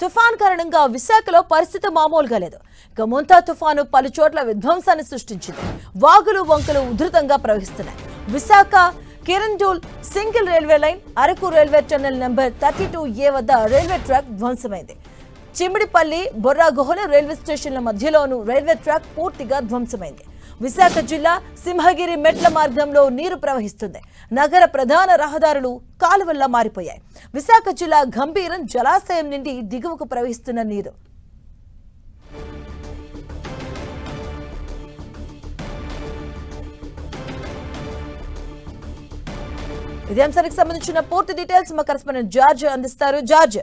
తుఫాన్ కారణంగా విశాఖలో పరిస్థితి మామూలుగా లేదు. ఇక మోంతా తుఫాను పలు చోట్ల విధ్వంసాన్ని సృష్టించింది. వాగులు వంకలు ఉధృతంగా ప్రవహిస్తున్నాయి. Visakha Kirandul single railway line, Araku railway tunnel number 32A వద్ద రైల్వే ట్రాక్ ధ్వంసమైంది. చిమిడిపల్లి బొర్రాగుహల రైల్వే స్టేషన్ల మధ్యలోనూ రైల్వే ట్రాక్ పూర్తిగా ధ్వంసమైంది. విశాఖ జిల్లా సింహగిరి మెట్ల మార్గంలో నీరు ప్రవహిస్తుంది. నగర ప్రధాన రహదారులు కాలువల్లా మారిపోయాయి. విశాఖ జిల్లా గంభీరం జలాశయం నుండి దిగువకు ప్రవహిస్తున్న నీరు. ఇదే అంశానికి సంబంధించిన పూర్తి డీటెయిల్స్ మా కరెస్పాండెంట్ జార్జ్ అందిస్తారు. జార్జ్,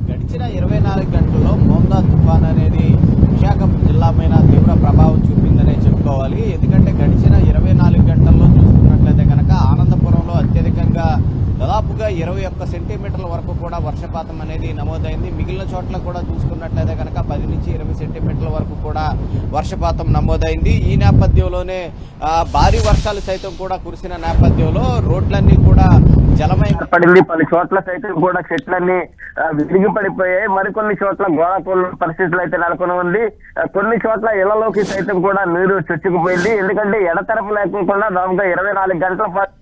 గడిచిన 24 గంటల్లో మోందా తుఫాన్ అనేది విశాఖ జిల్లా పైన తీవ్ర ప్రభావం చూపిందనే చెప్పుకోవాలి. ఎందుకంటే గడిచిన 24 గంటల్లో చూసుకున్నట్లయితే కనుక ఆనందపురంలో అత్యధికంగా దాదాపుగా 21 సెంటీమీటర్ల వరకు కూడా వర్షపాతం అనేది నమోదైంది. మిగిలిన చోట్ల కూడా చూసుకున్నట్లయితే కనుక 10 నుంచి 20 సెంటీమీటర్ల వరకు కూడా వర్షపాతం నమోదైంది. ఈ నేపథ్యంలోనే భారీ వర్షాలు సైతం కూడా కురిసిన నేపథ్యంలో రోడ్లన్నీ కూడా జలమయం పడింది. పలు చోట్ల సైతం కూడా చెట్లన్నీ విరిగి పడిపోయాయి. మరికొన్ని చోట్ల గోడకూల పరిస్థితులు అయితే నెలకొని ఉంది. కొన్ని చోట్ల ఇళ్లలోకి సైతం కూడా నీరు చొచ్చుకుపోయింది. ఎందుకంటే ఎడతెరపు లేకుండా దాదాపుగా 24 గంటల పాటు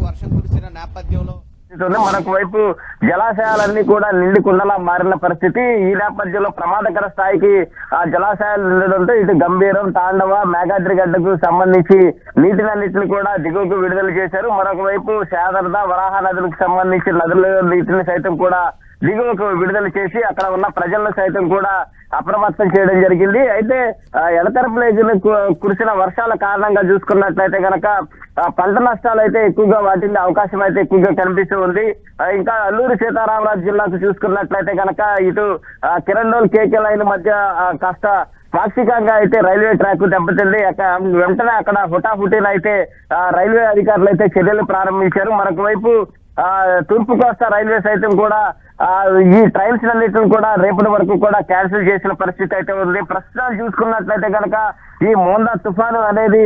వర్షం కురిసిన నేపథ్యంలో మరొక వైపు జలాశయాలన్నీ కూడా నిండి కుండలా మారిన పరిస్థితి. ఈ నేపథ్యంలో ప్రమాదకర స్థాయికి ఆ జలాశయాలు నిండడంతో ఇటు గంభీరం, తాండవ, మేఘాద్రి గడ్డకు సంబంధించి నీటినన్నింటిని కూడా దిగువకు విడుదల చేశారు. మరొక వైపు శారద, వరాహ నదులకు సంబంధించి నదుల నీటిని సైతం కూడా దిగువకు విడుదల చేసి అక్కడ ఉన్న ప్రజలను సైతం కూడా అప్రమత్తం చేయడం జరిగింది. అయితే ఎడతెరపులేగిన కురిసిన వర్షాల కారణంగా చూసుకున్నట్లయితే కనుక పంట నష్టాలు అయితే ఎక్కువగా వాటిల్లే అవకాశం అయితే ఎక్కువగా కనిపిస్తూ ఉంది. ఇంకా అల్లూరి సీతారామరాజు జిల్లాకు చూసుకున్నట్లయితే కనుక ఇటు కిరండోల్ కేకే లైన్ మధ్య కాస్త పాక్షికంగా అయితే రైల్వే ట్రాక్ దెబ్బతింది. వెంటనే అక్కడ హుటాహుటీన అయితే రైల్వే అధికారులు అయితే చర్యలు ప్రారంభించారు. మరొక వైపు తూర్పు కోస్తా రైల్వే సైతం కూడా ఈ ట్రైన్స్ అన్నిటిని కూడా రేపటి వరకు కూడా క్యాన్సిల్ చేసిన పరిస్థితి అయితే ఉంది. ప్రస్తుతం చూసుకున్నట్లయితే కనుక ఈ మోందా తుఫాను అనేది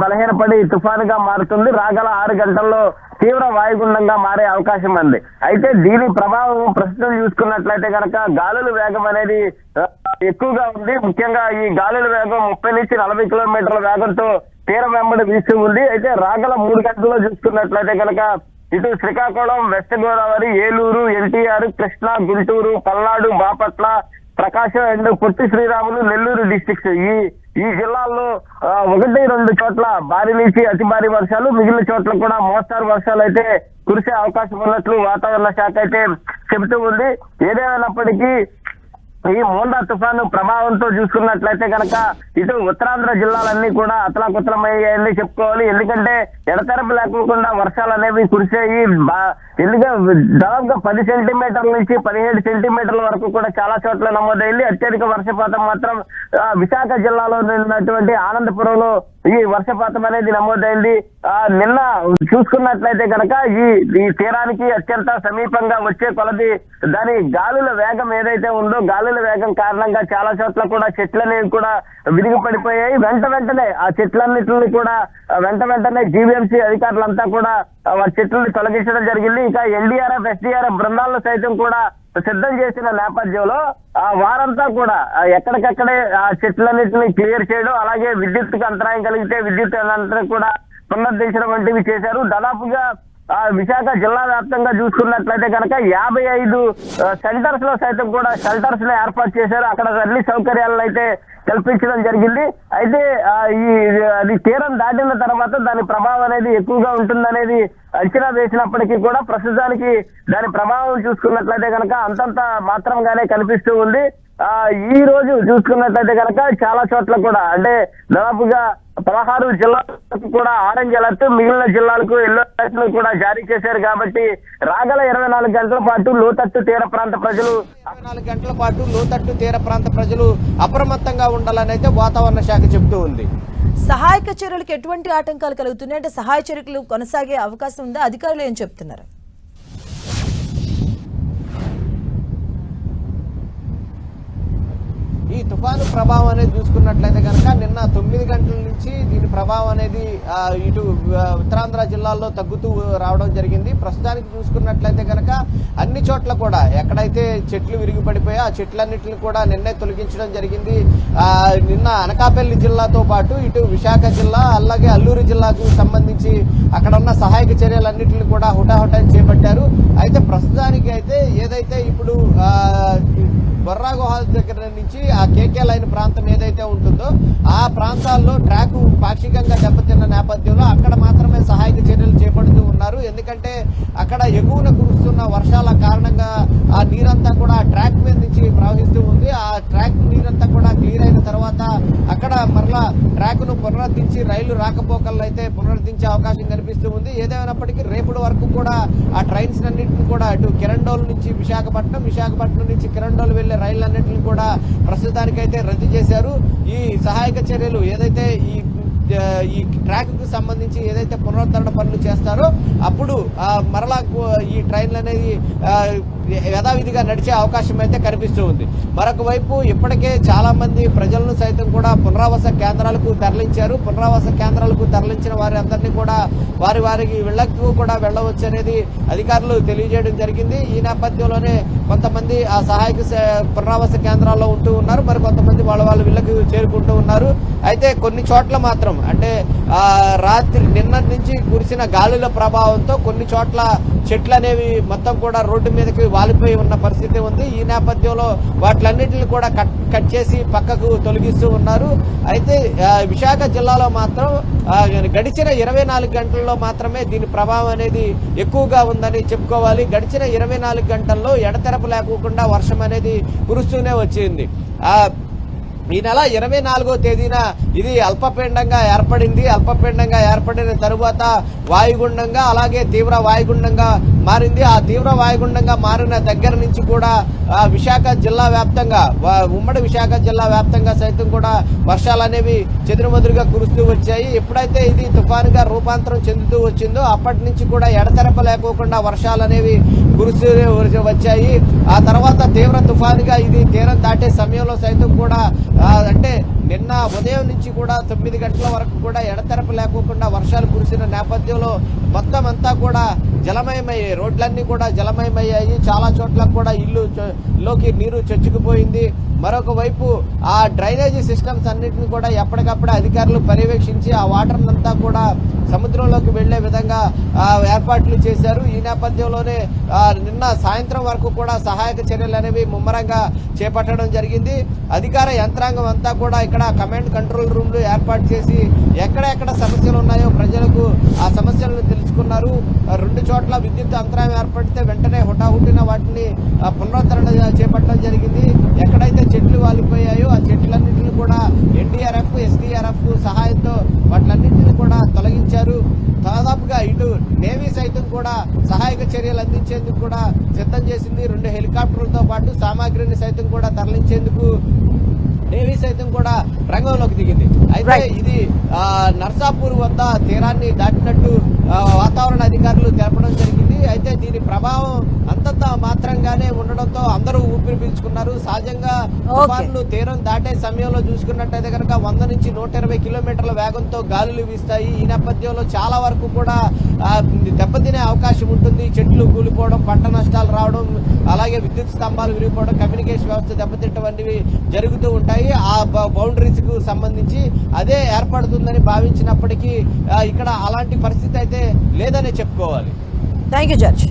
బలహీనపడి తుఫానుగా మారుతుంది. రాగల 6 గంటల్లో తీవ్ర వాయుగుండంగా మారే అవకాశం ఉంది. అయితే దీని ప్రభావం ప్రస్తుతం చూసుకున్నట్లయితే కనుక గాలుల వేగం అనేది ఎక్కువగా ఉంది. ముఖ్యంగా ఈ గాలుల వేగం 30 నుంచి 40 కిలోమీటర్ల వేగంతో తీరం వెంబడి వీస్తూ ఉంది. అయితే రాగల 3 గంటల్లో చూసుకున్నట్లయితే కనుక ఇటు Srikakulam, west Godavari, Eluru, NTR, Krishna, Guntur, Palnadu, Bapatla, Prakasam and Potti Sriramulu, Nellore districts ఈ జిల్లాల్లో 1-2 చోట్ల భారీ నుంచి అతి భారీ వర్షాలు, మిగిలిన చోట్ల కూడా మోస్తారు వర్షాలు అయితే కురిసే అవకాశం ఉన్నట్లు వాతావరణ శాఖ అయితే చెబుతూ ఉంది. ఏదేమైనప్పటికీ ఈ మోందా తుఫాను ప్రభావంతో చూసుకున్నట్లయితే కనుక ఇటు ఉత్తరాంధ్ర జిల్లాలన్నీ కూడా అతలాకుతలమయ్యాయని చెప్పుకోవాలి. ఎందుకంటే ఎడతెరపు లేకుండా వర్షాలు అనేవి కురిసాయి. దాదాపుగా 10 సెంటీమీటర్ల నుంచి 17 సెంటీమీటర్ల వరకు కూడా చాలా చోట్ల నమోదైంది. అత్యధిక వర్షపాతం మాత్రం విశాఖ జిల్లాలో ఉన్నటువంటి ఆనందపురంలో ఈ వర్షపాతం అనేది నమోదైంది. నిన్న చూసుకున్నట్లయితే కనుక ఈ తీరానికి అత్యంత సమీపంగా వచ్చే కొలది దాని గాలుల వేగం ఏదైతే ఉందో గాలుల వేగం కారణంగా చాలా చోట్ల కూడా చెట్లనేవి కూడా విరిగి పడిపోయాయి. వెంటనే ఆ చెట్లన్నింటినీ కూడా వెంటనే జీవీఎంసీ అధికారులంతా కూడా వారి చెట్లను తొలగించడం జరిగింది. ఇక ఎన్డీఆర్ఎఫ్, ఎస్డీఆర్ఎఫ్ బృందాలను సైతం కూడా సిద్ధం చేసిన నేపథ్యంలో వారంతా కూడా ఎక్కడికక్కడే ఆ చెట్లన్నింటినీ క్లియర్ చేయడం, అలాగే విద్యుత్తుకు అంతరాయం కలిగితే విద్యుత్ అంతరం కూడా పునరుద్ధరించడం వంటివి చేశారు. దాదాపుగా విశాఖ జిల్లా వ్యాప్తంగా చూసుకున్నట్లయితే కనుక 55 సెంటర్స్ లో సైతం కూడా షెల్టర్స్ ని ఏర్పాటు చేశారు. అక్కడ అన్ని సౌకర్యాలను అయితే కల్పించడం జరిగింది. అయితే అది తీరం దాటిన తర్వాత దాని ప్రభావం అనేది ఎక్కువగా ఉంటుందనేది అంచనా వేసినప్పటికీ కూడా ప్రస్తుతానికి దాని ప్రభావం చూసుకున్నట్లయితే కనుక అంతంత మాత్రంగానే కనిపిస్తూ ఉంది. ఈ రోజు చూసుకున్నట్లయితే కనుక చాలా చోట్ల కూడా అంటే దాదాపుగా 16 జిల్లాలకు కూడా ఆరెంజ్ అలర్ట్, మిగిలిన జిల్లాలకు ఎల్లో అలర్ట్ కూడా జారీ చేశారు. కాబట్టి రాగల 24 గంటల పాటు లోతట్టు తీర ప్రాంత ప్రజలు అప్రమత్తంగా ఉండాలని అయితే వాతావరణ శాఖ చెబుతూ ఉంది. సహాయక చర్యలకు ఎటువంటి ఆటంకాలు కలుగుతున్నాయి అంటే సహాయ చర్యలు కొనసాగే అవకాశం ఉందా? అధికారులు ఏం చెప్తున్నారు? ఈ తుఫాను ప్రభావం అనేది చూసుకున్నట్లయితే కనుక నిన్న 9 గంటల నుంచి దీని ప్రభావం అనేది ఇటు ఉత్తరాంధ్ర జిల్లాల్లో తగ్గుతూ రావడం జరిగింది. ప్రస్తుతానికి చూసుకున్నట్లయితే కనుక అన్ని చోట్ల కూడా ఎక్కడైతే చెట్లు విరిగిపడిపోయా ఆ చెట్లన్నింటిని కూడా నిన్నే తొలగించడం జరిగింది. నిన్న అనకాపల్లి జిల్లాతో పాటు ఇటు విశాఖ జిల్లా అలాగే అల్లూరు జిల్లాకు సంబంధించి అక్కడ ఉన్న సహాయక చర్యలన్నింటినీ కూడా హుటాహుటాని చేపట్టారు. అయితే ప్రస్తుతానికి అయితే ఏదైతే ఇప్పుడు బొర్రా గుహ దగ్గర నుంచి ఆ కేకే లైన్ ప్రాంతం ఏదైతే ఉంటుందో ఆ ప్రాంతాల్లో ట్రాక్ పాక్షికంగా దెబ్బతిన్న నేపథ్యంలో అక్కడ మాత్రమే సహాయక చర్యలు చేపడుతూ ఉన్నారు. ఎందుకంటే అక్కడ ఎగువన కురుస్తున్న వర్షాల కారణంగా ఆ నీరంతా కూడా ట్రాక్ మీద నుంచి ప్రవహిస్తూ ఉంది. ఆ ట్రాక్ నీరంతా కూడా క్లియర్ అయిన తర్వాత అక్కడ మరలా ట్రాక్ ను పునరుద్ధరించి రైలు రాకపోకల్లో అయితే పునరుద్ధరించే అవకాశం కనిపిస్తూ ఉంది. ఏదేమైనప్పటికీ రేపటి వరకు కూడా ఆ ట్రైన్స్ అన్నింటినీ కూడా అటు కిరండోల్ నుంచి విశాఖపట్నం నుంచి కిరండోల్ వెళ్లే రైళ్లన్నింటినీ కూడా ప్రస్తుతానికైతే రద్దు చేశారు. ఈ సహాయక చర్యలు ఏదైతే ఈ ట్రాక్ కు సంబంధించి ఏదైతే పునరుద్ధరణ పనులు చేస్తారో అప్పుడు మరలా ఈ ట్రైన్లు అనేది యథావిధిగా నడిచే అవకాశం అయితే కనిపిస్తూ ఉంది. మరొక వైపు ఇప్పటికే చాలా మంది ప్రజలను సైతం కూడా పునరావాస కేంద్రాలకు తరలించారు. పునరావాస కేంద్రాలకు తరలించిన వారి అందరినీ కూడా వారికి ఇళ్లకు కూడా వెళ్లవచ్చు అనేది అధికారులు తెలియజేయడం జరిగింది. ఈ నేపథ్యంలోనే కొంతమంది ఆ సహాయక పునరావాస కేంద్రాల్లో ఉంటూ ఉన్నారు. మరి కొంతమంది వాళ్ళ ఇళ్లకు చేరుకుంటూ ఉన్నారు. అయితే కొన్ని చోట్ల మాత్రం అంటే రాత్రి నిన్న నుంచి కురిసిన గాలుల ప్రభావంతో కొన్ని చోట్ల చెట్లు అనేవి మొత్తం కూడా రోడ్డు మీదకి వాలిపోయి ఉన్న పరిస్థితి ఉంది. ఈ నేపథ్యంలో వాటిలన్నింటినీ కూడా కట్ చేసి పక్కకు తొలగిస్తూ ఉన్నారు. అయితే విశాఖ జిల్లాలో మాత్రం గడిచిన 24 గంటల్లో మాత్రమే దీని ప్రభావం అనేది ఎక్కువగా ఉందని చెప్పుకోవాలి. గడిచిన 24 గంటల్లో ఎడతెరపు లేకుండా వర్షం అనేది కురుస్తూనే వచ్చింది. ఈ నెల 24వ తేదీన ఇది అల్పపీడనంగా ఏర్పడింది. అల్పపీడనంగా ఏర్పడిన తరువాత వాయుగుండంగా అలాగే తీవ్ర వాయుగుండంగా మారింది. ఆ తీవ్ర వాయుగుండంగా మారిన దగ్గర నుంచి కూడా విశాఖ జిల్లా వ్యాప్తంగా ఉమ్మడి విశాఖ జిల్లా వ్యాప్తంగా సైతం కూడా వర్షాలు అనేవి చెదురుమదురుగా కురుస్తూ వచ్చాయి. ఎప్పుడైతే ఇది తుఫానుగా రూపాంతరం చెందుతూ వచ్చిందో అప్పటి నుంచి కూడా ఎడతెరప లేకోకుండా వర్షాలు అనేవి కురుస్తూ వచ్చాయి. ఆ తర్వాత తీవ్ర తుఫానుగా ఇది తీరం దాటే సమయంలో సైతం కూడా అంటే నిన్న ఉదయం నుంచి కూడా 9 గంటల వరకు కూడా ఎడతెరప లేకోకుండా వర్షాలు కురిసిన నేపథ్యంలో మొత్తం అంతా కూడా జలమయమయ్యాయి. రోడ్లన్నీ కూడా జలమయమయ్యాయి. చాలా చోట్ల కూడా ఇల్లులోకి నీరు చొచ్చుకుపోయింది. మరొక వైపు ఆ డ్రైనేజీ సిస్టమ్స్ అన్నింటినీ కూడా ఎప్పటికప్పుడు అధికారులు పర్యవేక్షించి ఆ వాటర్ అంతా కూడా సముద్రంలోకి వెళ్లే విధంగా ఏర్పాట్లు చేశారు. ఈ నేపథ్యంలోనే నిన్న సాయంత్రం వరకు కూడా సహాయక చర్యలు అనేవి ముమ్మరంగా చేపట్టడం జరిగింది. అధికార యంత్రాంగం అంతా కూడా ఇక్కడ కమాండ్ కంట్రోల్ రూమ్లు ఏర్పాటు చేసి ఎక్కడెక్కడ సమస్యలు ఉన్నాయో ప్రజలకు ఆ సమస్యలను తెలుసుకున్నారు. 2 చోట్ల విద్యుత్ అంతరాయం ఏర్పడితే వెంటనే హుటాహుటిన వాటిని పునరుద్ధరణ చేపట్టడం జరిగింది. ఎక్కడైతే చెట్లు వాలిపోయాయో ఆ చెట్లన్నింటినీ కూడా ఎన్డీఆర్ఎఫ్ ఎస్డీఆర్ఎఫ్ సహాయంతో వాటిలన్నింటినీ కూడా తొలగించారు. దాదాపుగా ఇటు నేవీ సైతం కూడా సహాయక చర్యలు అందించేందుకు కూడా సిద్ధం చేసింది. 2 హెలికాప్టర్లతో పాటు సామాగ్రిని సైతం కూడా తరలించేందుకు నేవీ సైతం కూడా రంగంలోకి దిగింది. అయితే ఇది నర్సాపూర్ వద్ద తీరాన్ని దాటినట్టు వాతావరణ అధికారులు తెలపడం జరిగింది. అయితే దీని ప్రభావం అంతంత మాత్రంగానే ఉండడంతో అందరూ ఊపిరి పీల్చుకున్నారు. సహజంగా తుఫాన్లు తీరం దాటే సమయంలో చూసుకున్నట్టయితే కనుక 100 నుంచి 120 కిలోమీటర్ల వేగంతో గాలులు వీస్తాయి. ఈ నేపథ్యంలో చాలా వరకు కూడా దెబ్బతినే అవకాశం ఉంటుంది. చెట్లు కూలిపోవడం, పంట నష్టాలు రావడం, అలాగే విద్యుత్ స్తంభాలు విరిగిపోవడం, కమ్యూనికేషన్ వ్యవస్థ దెబ్బతింటం వంటివి జరుగుతూ ఉంటాయి. ఆ బౌండరీస్ కు సంబంధించి అదే ఏర్పడుతుందని భావించినప్పటికీ ఇక్కడ అలాంటి పరిస్థితి అయితే లేదనే చెప్పుకోవాలి. Thank you judge.